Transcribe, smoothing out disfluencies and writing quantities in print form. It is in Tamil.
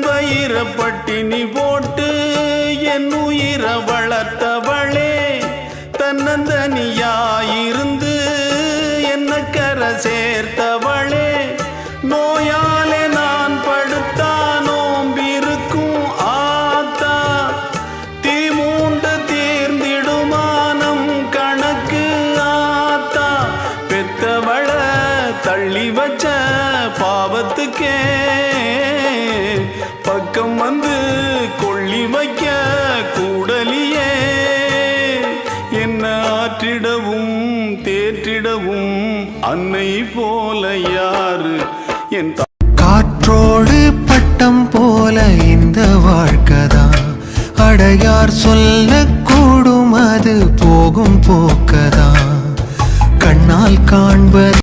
வயிற பட்டினி போட்டு என் உயிர வளர்த்தவளே தன்னந்தனியாயிருந்து என்ன கரை சேர்த்தவளே நோயாலே நான் படுத்தா நோம்பிருக்கும் ஆத்தா தீமூண்டு தீர்ந்திடுமானம் கணக்கு ஆத்தா பெத்தவள தள்ளி வச்ச பாவத்துக்கே பக்கம் வந்து கொள்ளி வைக்க கூடலியே என்ன ஆற்றிடவும் தேற்றிடவும் அன்னை போல யாரு என் காற்றோடு பட்டம் போல இந்த வாழ்க்கைதான் அடையார் சொல்ல கூடும் அது போகும் போக்கதான் கண்ணால் காண்பது